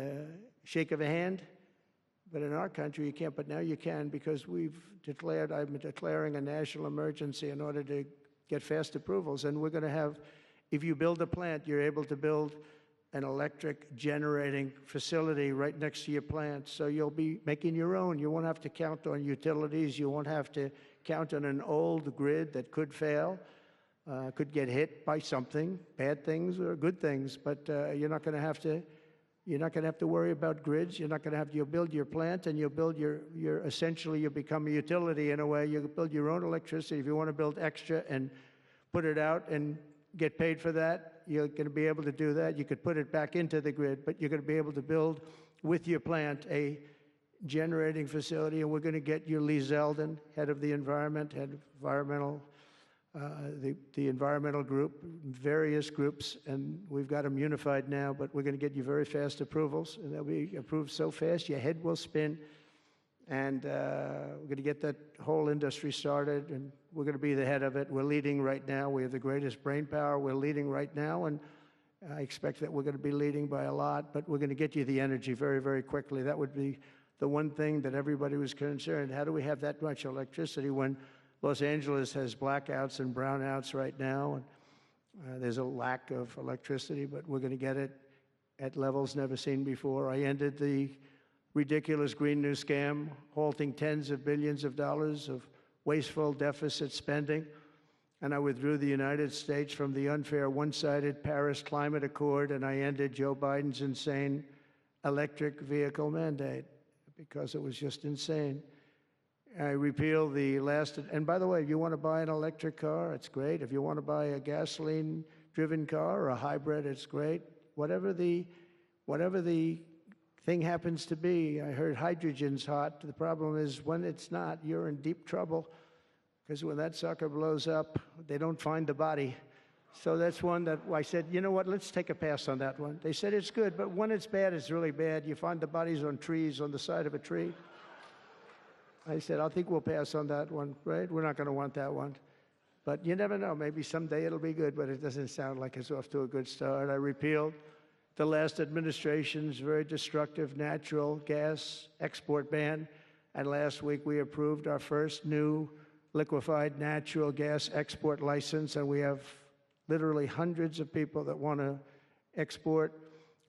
S1: shake of a hand. But in our country, you can't. But now you can, because I'm declaring a national emergency in order to get fast approvals. And we're going to have, if you build a plant, you're able to build an electric generating facility right next to your plant. So you'll be making your own. You won't have to count on utilities. You won't have to count on an old grid that could fail, could get hit by something, bad things or good things. But you're not going to have to worry about grids. You'll build your plant, and you'll build essentially you'll become a utility in a way. You'll build your own electricity. If you want to build extra and put it out and get paid for that, you're going to be able to do that. You could put it back into the grid, but you're going to be able to build with your plant a generating facility. And we're going to get you Lee Zeldin, head of the environmental group, various groups, and we've got them unified now, but we're going to get you very fast approvals, and they'll be approved so fast your head will spin. And we're going to get that whole industry started, and we're going to be the head of it. We're leading right now. We have the greatest brain power. We're leading right now, and I expect that we're going to be leading by a lot, but we're going to get you the energy very, very quickly. That would be the one thing that everybody was concerned. How do we have that much electricity when Los Angeles has blackouts and brownouts right now, and there's a lack of electricity, but we're going to get it at levels never seen before. I ended the ridiculous Green New scam, halting tens of billions of dollars of wasteful deficit spending, and I withdrew the United States from the unfair one-sided Paris Climate Accord, and I ended Joe Biden's insane electric vehicle mandate because it was just insane. I repealed the last, and by the way, if you want to buy an electric car, it's great. If you want to buy a gasoline-driven car or a hybrid, it's great. Whatever the thing happens to be. I heard hydrogen's hot. The problem is when it's not, you're in deep trouble, because when that sucker blows up, they don't find the body. So that's one that I said, you know what, let's take a pass on that one. They said it's good, but when it's bad, it's really bad. You find the bodies on trees, on the side of a tree. I said, I think we'll pass on that one, right? We're not going to want that one. But you never know. Maybe someday it'll be good, but it doesn't sound like it's off to a good start. I repealed the last administration's very destructive natural gas export ban. And last week, we approved our first new liquefied natural gas export license. And we have literally hundreds of people that want to export.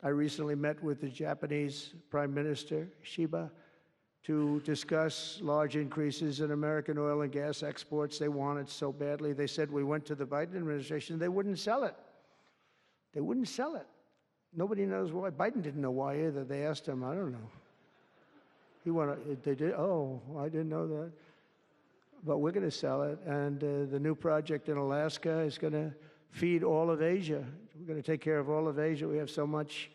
S1: I recently met with the Japanese Prime Minister, Shiba, to discuss large increases in American oil and gas exports. They want it so badly. They said we went to the Biden administration, they wouldn't sell it. They wouldn't sell it. Nobody knows why. Biden didn't know why either. They asked him, I don't know. They did, oh, I didn't know that. But we're going to sell it. And the new project in Alaska is going to feed all of Asia. We're going to take care of all of Asia. We have so much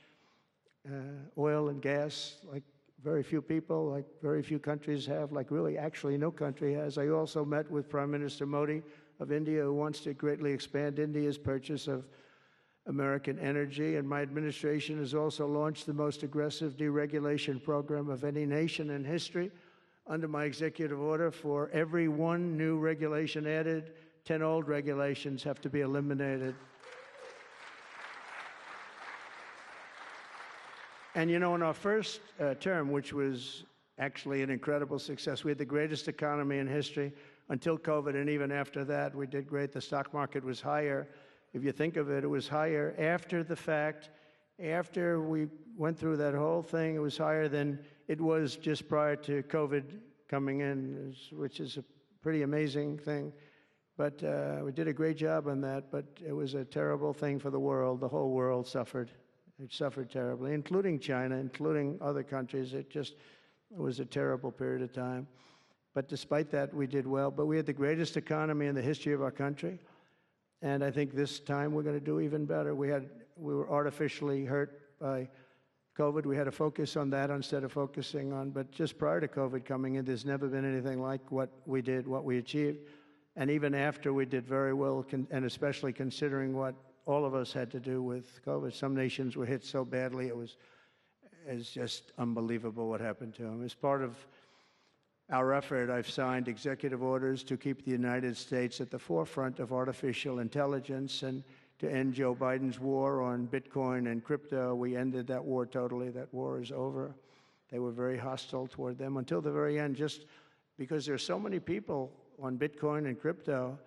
S1: oil and gas, like very few people, like very few countries have, like really actually no country has. I also met with Prime Minister Modi of India, who wants to greatly expand India's purchase of American energy. And my administration has also launched the most aggressive deregulation program of any nation in history. Under my executive order, for every one new regulation added, 10 old regulations have to be eliminated. And you know, in our first term, which was actually an incredible success, we had the greatest economy in history until COVID, and even after that, we did great. The stock market was higher. If you think of it, it was higher after the fact. After we went through that whole thing, it was higher than it was just prior to COVID coming in, which is a pretty amazing thing. But we did a great job on that, but it was a terrible thing for the world. The whole world suffered. It suffered terribly, including China, including other countries. It was a terrible period of time. But despite that, we did well. But we had the greatest economy in the history of our country. And I think this time we're going to do even better. We were artificially hurt by COVID. We had to focus on that instead of focusing on, but just prior to COVID coming in, there's never been anything like what we did, what we achieved. And even after, we did very well, and especially considering what all of us had to do with COVID. Some nations were hit so badly, it's just unbelievable what happened to them. As part of our effort, I've signed executive orders to keep the United States at the forefront of artificial intelligence and to end Joe Biden's war on Bitcoin and crypto. We ended that war totally. That war is over. They were very hostile toward them until the very end, just because there's so many people on Bitcoin and crypto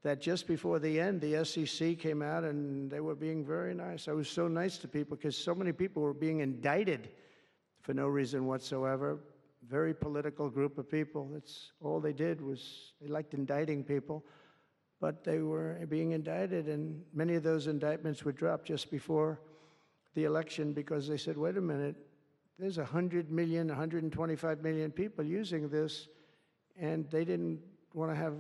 S1: that just before the end, the SEC came out and they were being very nice. I was so nice to people because so many people were being indicted for no reason whatsoever. Very political group of people. That's all they did was they liked indicting people, but they were being indicted, and many of those indictments were dropped just before the election because they said, wait a minute, there's 100 million, 125 million people using this, and they didn't want to have,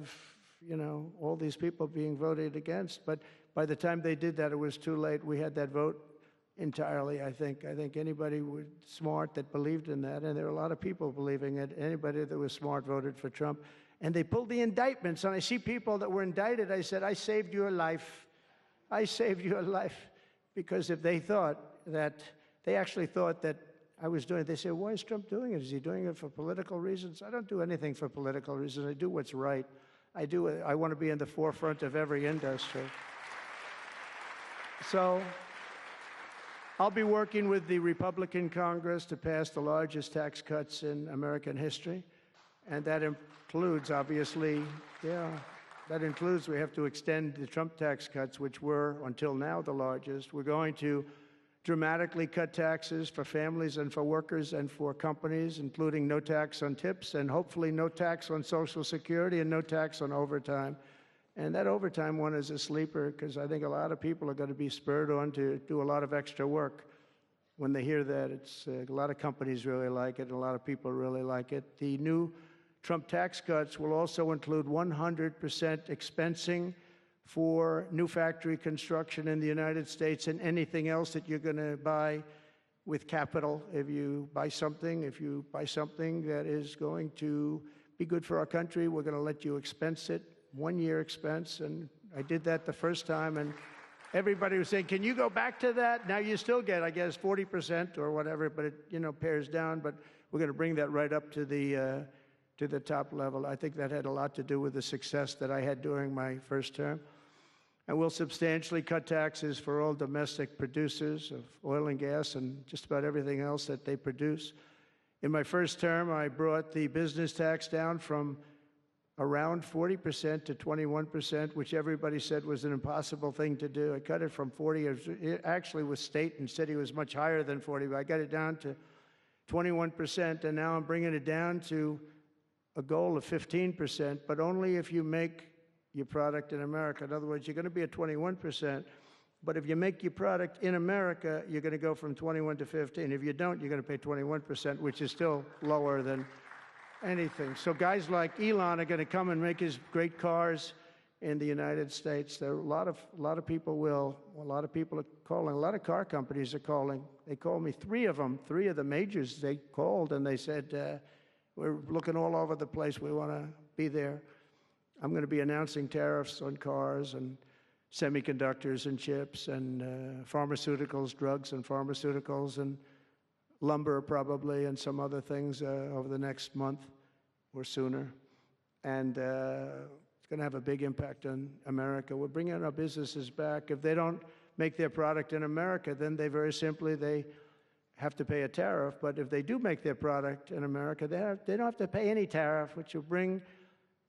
S1: you know, all these people being voted against. But by the time they did that, it was too late. We had that vote entirely, I think. I think anybody was smart that believed in that, and there were a lot of people believing it. Anybody that was smart voted for Trump. And they pulled the indictments, and I see people that were indicted. I said, I saved your life. I saved your life. Because if they thought that, they actually thought that I was doing it, they said, why is Trump doing it? Is he doing it for political reasons? I don't do anything for political reasons. I do what's right. I want to be in the forefront of every industry. So I'll be working with the Republican Congress to pass the largest tax cuts in American history. And that includes, obviously, that includes we have to extend the Trump tax cuts, which were, until now, the largest. We're going to dramatically cut taxes for families and for workers and for companies, including no tax on tips and hopefully no tax on Social Security and no tax on overtime. And that overtime one is a sleeper because I think a lot of people are going to be spurred on to do a lot of extra work. When they hear that, it's a lot of companies really like it and a lot of people really like it. The new Trump tax cuts will also include 100% expensing for new factory construction in the United States and anything else that you're going to buy with capital. If you buy something that is going to be good for our country, we're going to let you expense it, 1 year expense. And I did that the first time, and everybody was saying, can you go back to that? Now you still get, I guess, 40% or whatever, but it, you know, pares down. But we're going to bring that right up to the top level. I think that had a lot to do with the success that I had during my first term. And we'll substantially cut taxes for all domestic producers of oil and gas and just about everything else that they produce. In my first term, I brought the business tax down from around 40% to 21%, which everybody said was an impossible thing to do. I cut it from 40. It actually was state and city was much higher than 40, but I got it down to 21%, and now I'm bringing it down to a goal of 15%, but only if you make your product in America. In other words, you're going to be at 21%, but if you make your product in America, you're going to go from 21 to 15. If you don't, you're going to pay 21%, which is still lower than anything. So guys like Elon are going to come and make his great cars in the United States. There are a lot of people will. A lot of people are calling. A lot of car companies are calling. They called me, three of the majors. They called and they said, we're looking all over the place. We want to be there. I'm going to be announcing tariffs on cars and semiconductors and chips and pharmaceuticals, drugs and pharmaceuticals and lumber probably and some other things over the next month or sooner. And it's going to have a big impact on America. We're bringing our businesses back. If they don't make their product in America, then they very simply, they have to pay a tariff. But if they do make their product in America, they don't have to pay any tariff, which will bring,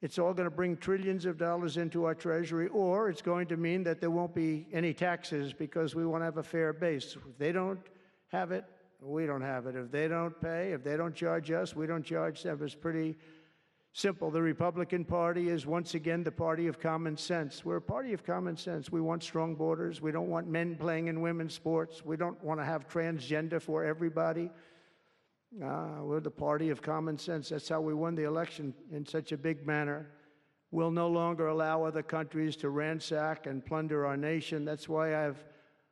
S1: it's all going to bring trillions of dollars into our treasury, or it's going to mean that there won't be any taxes because we want to have a fair base. If they don't have it, we don't have it. If they don't pay, if they don't charge us, we don't charge them. It's pretty simple. The Republican Party is once again the party of common sense. We're a party of common sense. We want strong borders. We don't want men playing in women's sports. We don't want to have transgender for everybody. We're the party of common sense. That's how we won the election in such a big manner. We'll no longer allow other countries to ransack and plunder our nation. That's why I've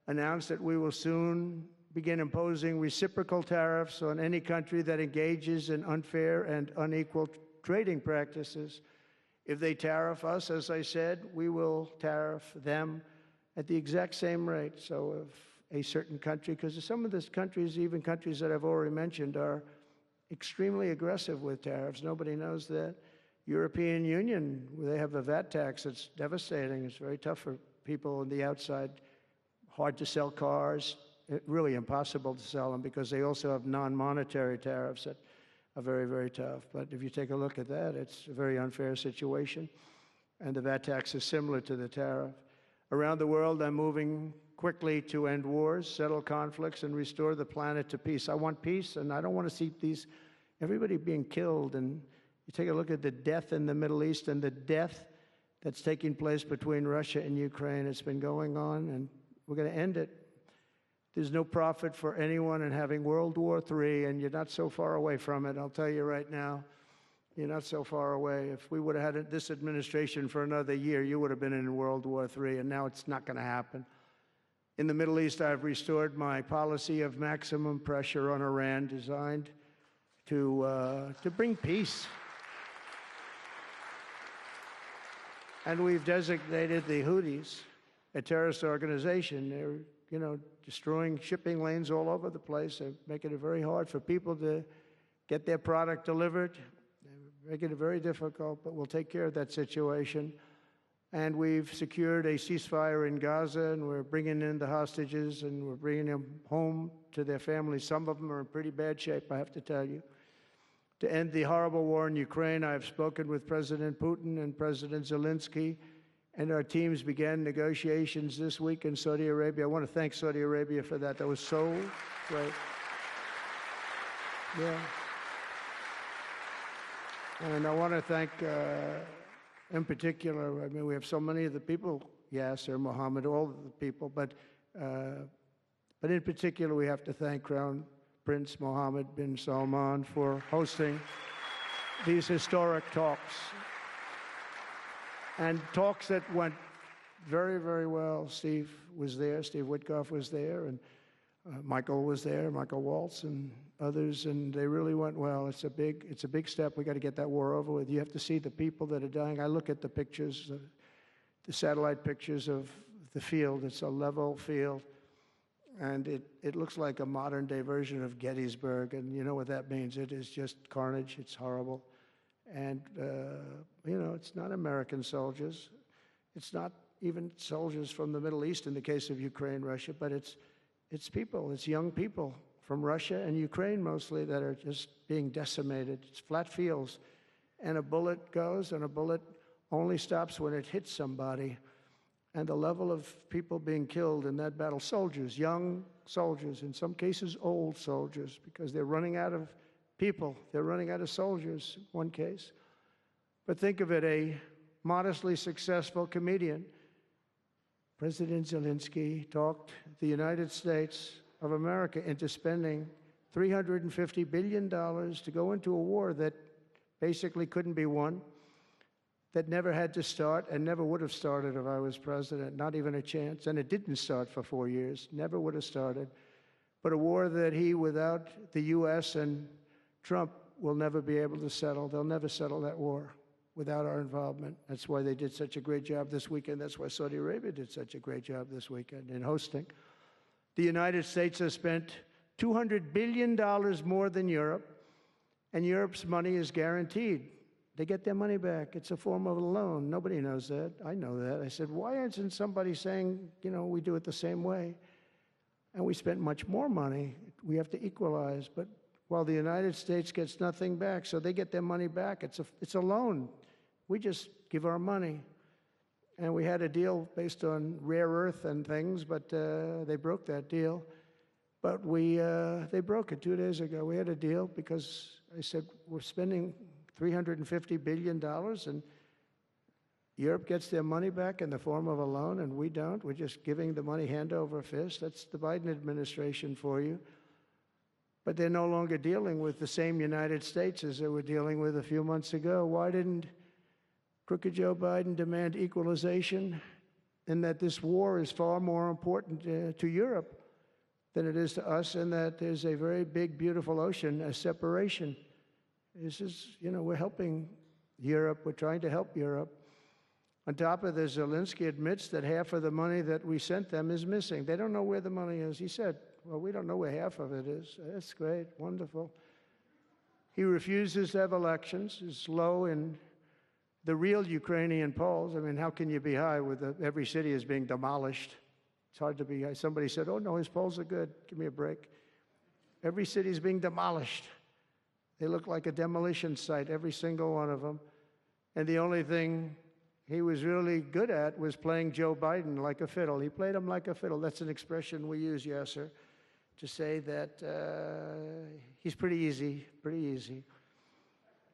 S1: announced that we will soon begin imposing reciprocal tariffs on any country that engages in unfair and unequal trading practices. If they tariff us, as I said, we will tariff them at the exact same rate. So if a certain country, because some of these countries, even countries that I've already mentioned, are extremely aggressive with tariffs. Nobody knows that. European Union, they have a VAT tax that's devastating. It's very tough for people on the outside. Hard to sell cars, really impossible to sell them because they also have non-monetary tariffs that are very, very tough. But if you take a look at that, it's a very unfair situation. And the VAT tax is similar to the tariff. Around the world, I'm moving quickly to end wars, settle conflicts, and restore the planet to peace. I want peace, and I don't want to see everybody being killed. And you take a look at the death in the Middle East and the death that's taking place between Russia and Ukraine. It's been going on, and we're going to end it. There's no profit for anyone in having World War III, and you're not so far away from it. I'll tell you right now, you're not so far away. If we would have had this administration for another year, you would have been in World War III, and now it's not going to happen. In the Middle East, I've restored my policy of maximum pressure on Iran, designed to bring peace. And we've designated the Houthis a terrorist organization. They're, destroying shipping lanes all over the place. They're making it very hard for people to get their product delivered. They're making it very difficult, but we'll take care of that situation. And we've secured a ceasefire in Gaza, and we're bringing in the hostages, and we're bringing them home to their families. Some of them are in pretty bad shape, I have to tell you. To end the horrible war in Ukraine, I've spoken with President Putin and President Zelensky, and our teams began negotiations this week in Saudi Arabia. I want to thank Saudi Arabia for that. That was so great. Yeah. And I want to thank, in particular, I mean, we have so many of the people, Yasser, Mohammed, all of the people, but in particular, we have to thank Crown Prince Mohammed bin Salman for hosting these historic talks. And talks that went very, very well. Steve was there, Steve Witkoff was there, and Michael was there, Michael Waltz and others, and they really went well. It's a big step. We got to get that war over with. You have to see the people that are dying. I look at the pictures, the satellite pictures of the field. It's a level field, and it looks like a modern-day version of Gettysburg, and you know what that means. It is just carnage. It's horrible. And, it's not American soldiers. It's not even soldiers from the Middle East in the case of Ukraine, Russia, but it's people, it's young people from Russia and Ukraine mostly that are just being decimated. It's flat fields. And a bullet goes, and a bullet only stops when it hits somebody. And the level of people being killed in that battle, soldiers, young soldiers, in some cases old soldiers, because they're running out of people. They're running out of soldiers, one case. But think of it, a modestly successful comedian. President Zelensky talked the United States of America into spending $350 billion to go into a war that basically couldn't be won, that never had to start and never would have started if I was president, not even a chance. And it didn't start for 4 years, never would have started. But a war that he, without the U.S. and Trump, will never be able to settle. They'll never settle that war without our involvement. That's why they did such a great job this weekend. That's why Saudi Arabia did such a great job this weekend in hosting. The United States has spent $200 billion more than Europe, and Europe's money is guaranteed. They get their money back. It's a form of a loan. Nobody knows that. I know that. I said, why isn't somebody saying, we do it the same way? And we spent much more money. We have to equalize. But while the United States gets nothing back, so they get their money back. It's a loan. We just give our money. And we had a deal based on rare earth and things, but they broke that deal. But they broke it 2 days ago. We had a deal because I said, we're spending $350 billion, and Europe gets their money back in the form of a loan, and we don't. We're just giving the money hand over fist. That's the Biden administration for you. But they're no longer dealing with the same United States as they were dealing with a few months ago. Why didn't crooked Joe Biden demand equalization, and that this war is far more important to Europe than it is to us, and that there's a very big, beautiful ocean, a separation? This is, we're helping Europe. We're trying to help Europe. On top of this, Zelensky admits that half of the money that we sent them is missing. They don't know where the money is. He said, well, we don't know where half of it is. That's great, wonderful. He refuses to have elections. It's low in the real Ukrainian polls. I mean, how can you be high with every city is being demolished? It's hard to be high. Somebody said, oh, no, his polls are good. Give me a break. Every city is being demolished. They look like a demolition site, every single one of them. And the only thing he was really good at was playing Joe Biden like a fiddle. He played him like a fiddle. That's an expression we use, Yasser, to say that he's pretty easy, pretty easy.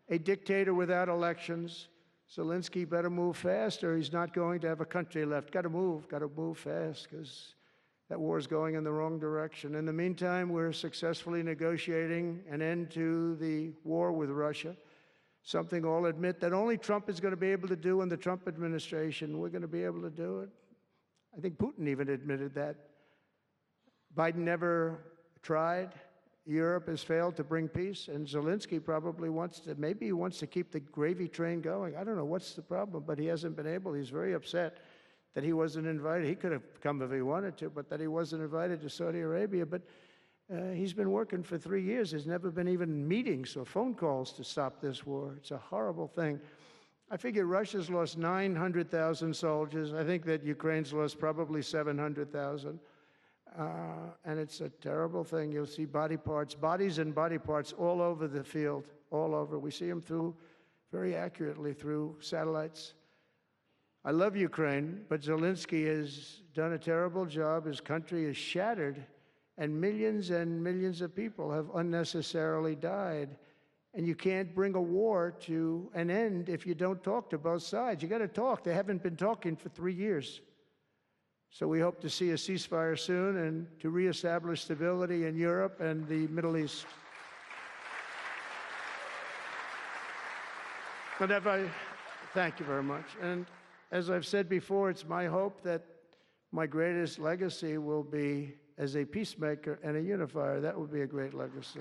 S1: A dictator without elections. Zelensky better move fast or he's not going to have a country left. Got to move fast because that war is going in the wrong direction. In the meantime, we're successfully negotiating an end to the war with Russia, something I'll admit that only Trump is going to be able to do in the Trump administration. We're going to be able to do it. I think Putin even admitted that. Biden never tried. Europe has failed to bring peace, and Zelensky probably wants to, maybe he wants to keep the gravy train going. I don't know what's the problem, but he hasn't been able. He's very upset that he wasn't invited. He could have come if he wanted to, but that he wasn't invited to Saudi Arabia. But he's been working for 3 years. There's never been even meetings or phone calls to stop this war. It's a horrible thing. I figure Russia's lost 900,000 soldiers. I think that Ukraine's lost probably 700,000. And it's a terrible thing. You'll see bodies and body parts all over the field, all over. We see them very accurately through satellites. I love Ukraine, but Zelensky has done a terrible job. His country is shattered, and millions of people have unnecessarily died. And you can't bring a war to an end if you don't talk to both sides. You got to talk. They haven't been talking for 3 years. So we hope to see a ceasefire soon and to reestablish stability in Europe and the Middle East. But thank you very much. And as I've said before, it's my hope that my greatest legacy will be as a peacemaker and a unifier. That would be a great legacy.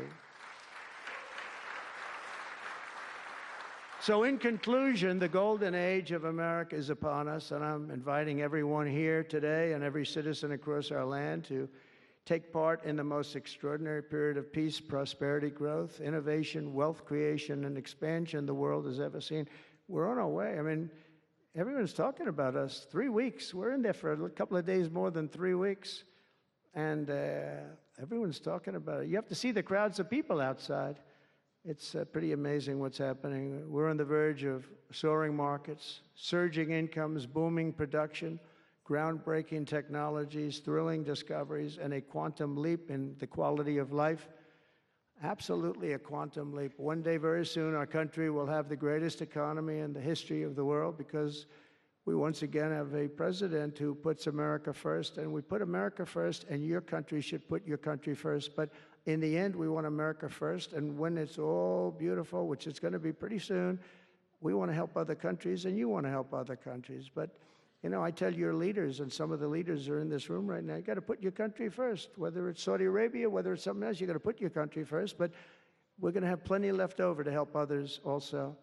S1: So in conclusion, the golden age of America is upon us, and I'm inviting everyone here today and every citizen across our land to take part in the most extraordinary period of peace, prosperity, growth, innovation, wealth creation, and expansion the world has ever seen. We're on our way. I mean, everyone's talking about us. 3 weeks. We're in there for a couple of days more than 3 weeks, and everyone's talking about it. You have to see the crowds of people outside. It's pretty amazing what's happening. We're on the verge of soaring markets, surging incomes, booming production, groundbreaking technologies, thrilling discoveries, and a quantum leap in the quality of life. Absolutely a quantum leap. One day, very soon, our country will have the greatest economy in the history of the world because we once again have a president who puts America first, and we put America first, and your country should put your country first. But in the end, we want America first, and when it's all beautiful, which it's going to be pretty soon, we want to help other countries, and you want to help other countries. But, you know, I tell your leaders, and some of the leaders are in this room right now, you got to put your country first. Whether it's Saudi Arabia, whether it's something else, you got to put your country first. But we're going to have plenty left over to help others also.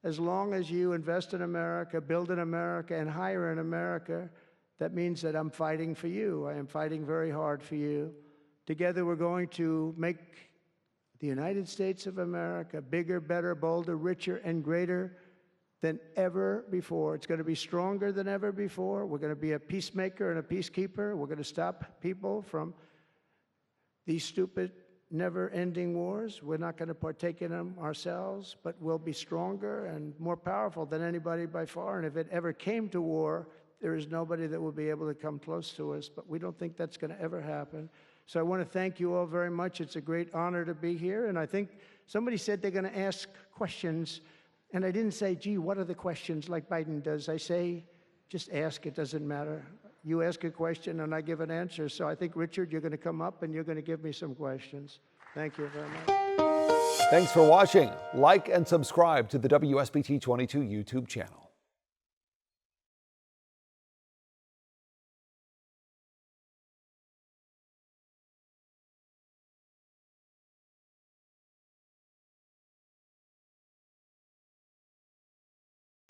S1: As long as you invest in America, build in America, and hire in America, that means that I'm fighting for you. I am fighting very hard for you. Together, we're going to make the United States of America bigger, better, bolder, richer, and greater than ever before. It's going to be stronger than ever before. We're going to be a peacemaker and a peacekeeper. We're going to stop people from these stupid, never-ending wars. We're not going to partake in them ourselves, but we'll be stronger and more powerful than anybody by far. And if it ever came to war, there is nobody that will be able to come close to us. But we don't think that's going to ever happen. So I want to thank you all very much. It's a great honor to be here. And I think somebody said they're going to ask questions. And I didn't say, gee, what are the questions like Biden does? I say, just ask. It doesn't matter. You ask a question and I give an answer. So I think, Richard, you're going to come up and you're going to give me some questions. Thank you very much.
S2: Thanks for watching. Like and subscribe to the WSBT 22 YouTube channel.